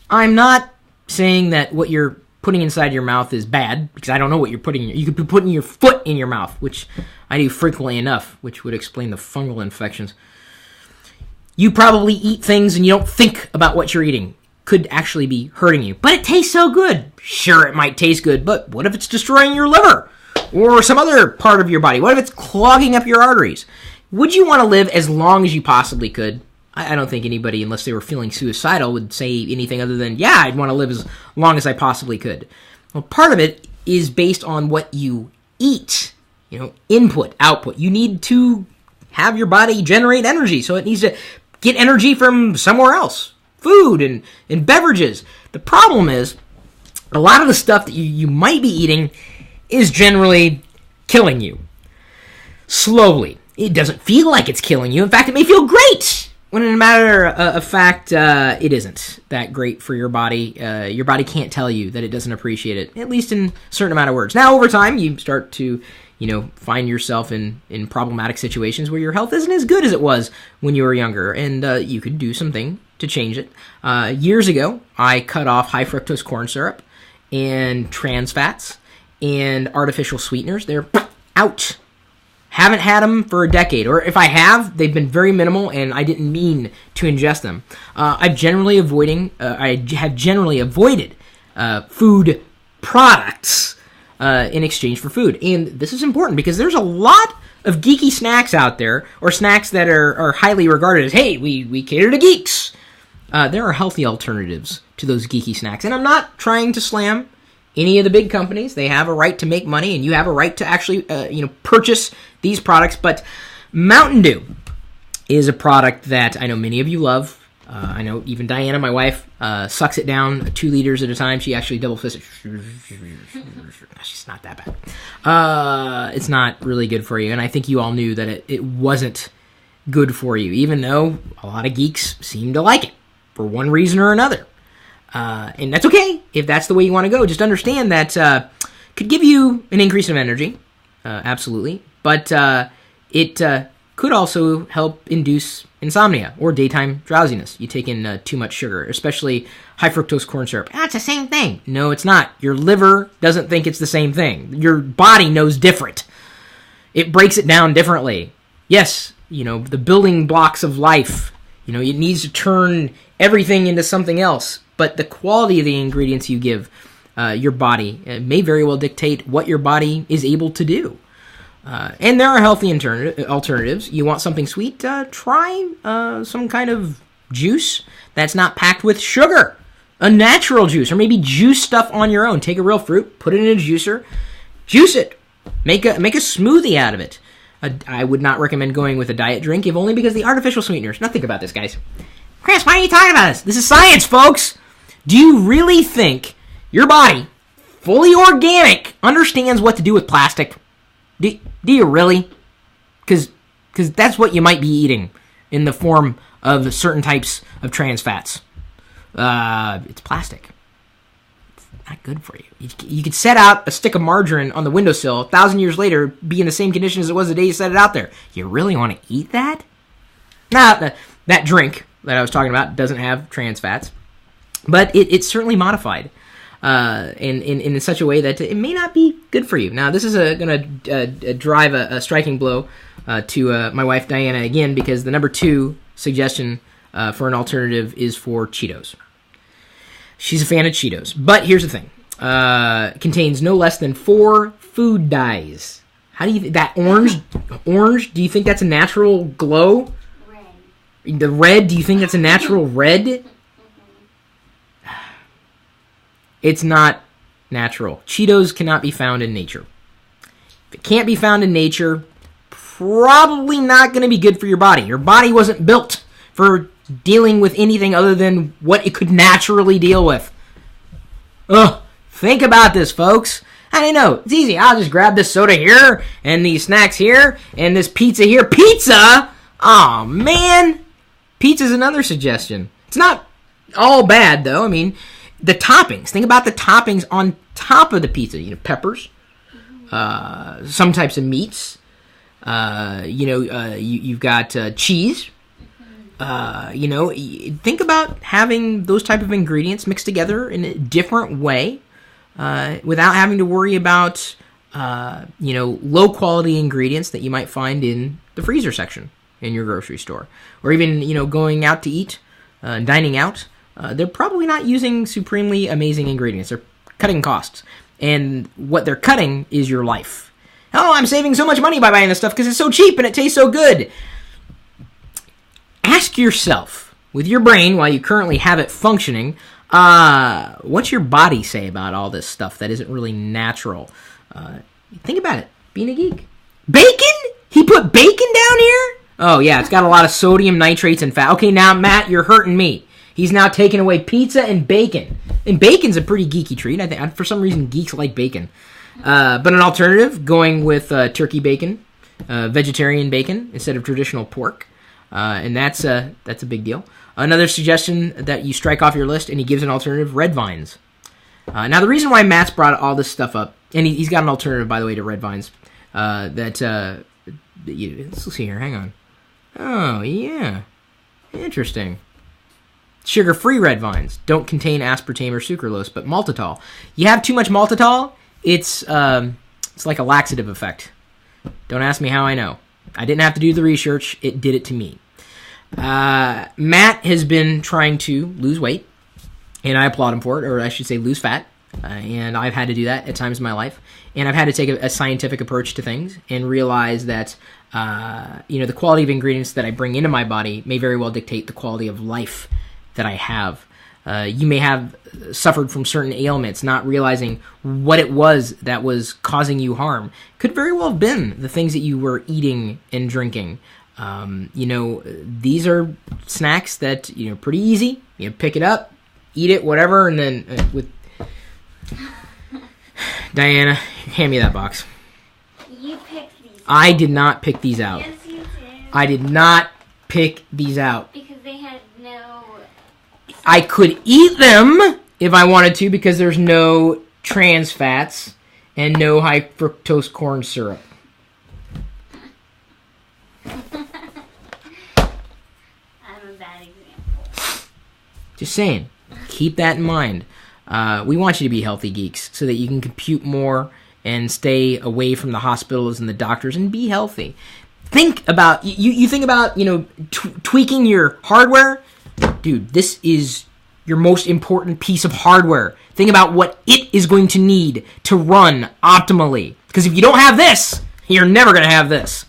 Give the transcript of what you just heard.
I'm not saying that what you're putting inside your mouth is bad, because I don't know what you're putting. You could be putting your foot in your mouth, which I do frequently enough, which would explain the fungal infections. You probably eat things and you don't think about what you're eating. Could actually be hurting you. But it tastes so good. Sure, it might taste good, but what if it's destroying your liver? Or some other part of your body? What if it's clogging up your arteries? Would you want to live as long as you possibly could? I don't think anybody, unless they were feeling suicidal, would say anything other than, yeah, I'd want to live as long as I possibly could. Well, part of it is based on what you eat. Input, output. You need to have your body generate energy, so it needs to get energy from somewhere else. Food and beverages. The problem is, a lot of the stuff that you might be eating is generally killing you. Slowly. It doesn't feel like it's killing you. In fact, it may feel great, when in a matter of fact, it isn't that great for your body. Your body can't tell you that it doesn't appreciate it, at least in a certain amount of words. Now, over time, you start to find yourself in problematic situations where your health isn't as good as it was when you were younger, and you could do something to change it. Years ago, I cut off high fructose corn syrup and trans fats and artificial sweeteners. They're out. Haven't had them for a decade, or if I have, they've been very minimal, and I didn't mean to ingest them. I have generally avoided food products in exchange for food. And this is important because there's a lot of geeky snacks out there, or snacks that are highly regarded as, hey, we cater to geeks. There are healthy alternatives to those geeky snacks. And I'm not trying to slam any of the big companies. They have a right to make money, and you have a right to actually purchase these products. But Mountain Dew is a product that I know many of you love. I know even Diana, my wife, sucks it down 2 liters at a time. She actually double-fists it. She's not that bad. It's not really good for you, and I think you all knew that it wasn't good for you, even though a lot of geeks seem to like it for one reason or another. And that's okay if that's the way you want to go. Just understand that could give you an increase of energy, absolutely, but it could also help induce insomnia or daytime drowsiness. You take in too much sugar, especially high fructose corn syrup. It's the same thing. No, it's not. Your liver doesn't think it's the same thing. Your body knows different. It breaks it down differently. Yes, the building blocks of life. It needs to turn everything into something else. But the quality of the ingredients you give your body may very well dictate what your body is able to do. And there are healthy alternatives. You want something sweet? Try some kind of juice that's not packed with sugar. A natural juice, or maybe juice stuff on your own. Take a real fruit, put it in a juicer, juice it. Make a smoothie out of it. I would not recommend going with a diet drink, if only because the artificial sweeteners. Now think about this, guys. Chris, why are you talking about this? This is science, folks. Do you really think your body, fully organic, understands what to do with plastic? Do you really? Because that's what you might be eating in the form of certain types of trans fats. It's plastic. It's not good for you. You could set out a stick of margarine on the windowsill, 1,000 years later, be in the same condition as it was the day you set it out there. You really want to eat that? Now, that drink that I was talking about doesn't have trans fats, but it's certainly modified in such a way that it may not be good for you. Now, this is going to drive a striking blow to my wife Diana again, because the number 2 suggestion for an alternative is for Cheetos. She's a fan of Cheetos, but here's the thing: contains no less than 4 food dyes. How do you that orange? Do you think that's a natural glow? Red. The red? Do you think that's a natural red? It's not natural. Cheetos cannot be found in nature. If it can't be found in nature, probably not going to be good for your body. Your body wasn't built for dealing with anything other than what it could naturally deal with. Ugh. Think about this, folks. I know, it's easy. I'll just grab this soda here, and these snacks here, and this pizza here. Pizza? Aw, man. Pizza's another suggestion. It's not all bad, though. I mean, the toppings. Think about the toppings on top of the pizza. Peppers, some types of meats. You've got cheese. Think about having those type of ingredients mixed together in a different way without having to worry about, low-quality ingredients that you might find in the freezer section in your grocery store. Or even, going out to eat, dining out. They're probably not using supremely amazing ingredients. They're cutting costs. And what they're cutting is your life. Oh, I'm saving so much money by buying this stuff because it's so cheap and it tastes so good. Ask yourself, with your brain, while you currently have it functioning, what's your body say about all this stuff that isn't really natural? Think about it. Being a geek. Bacon? He put bacon down here? Oh, yeah, it's got a lot of sodium, nitrates, and fat. Okay, now, Matt, you're hurting me. He's now taking away pizza and bacon. And bacon's a pretty geeky treat. I think, for some reason, geeks like bacon. But an alternative, going with turkey bacon, vegetarian bacon, instead of traditional pork. And that's a big deal. Another suggestion that you strike off your list, and he gives an alternative, red vines. Now, the reason why Matt's brought all this stuff up, and he's got an alternative, by the way, to red vines, let's see here, hang on. Oh, yeah. Interesting. Sugar-free red vines don't contain aspartame or sucralose, but maltitol. You have too much maltitol, it's like a laxative effect. Don't ask me how I know. I didn't have to do the research. It did it to me. Matt has been trying to lose weight, and I applaud him for it, or I should say lose fat. And I've had to do that at times in my life. And I've had to take a scientific approach to things and realize that, the quality of ingredients that I bring into my body may very well dictate the quality of life that I have. You may have suffered from certain ailments, not realizing what it was that was causing you harm. Could very well have been the things that you were eating and drinking. These are snacks that, pretty easy. You pick it up, eat it, whatever, and then with... Diana, hand me that box. You picked these. I did not pick these out. Yes, you did. I did not pick these out. Because they had no... I could eat them if I wanted to because there's no trans fats and no high fructose corn syrup. I'm a bad example. Just saying. Keep that in mind. We want you to be healthy geeks so that you can compute more and stay away from the hospitals and the doctors and be healthy. Think about, you think about, tweaking your hardware. Dude, this is your most important piece of hardware. Think about what it is going to need to run optimally. Because if you don't have this, you're never going to have this.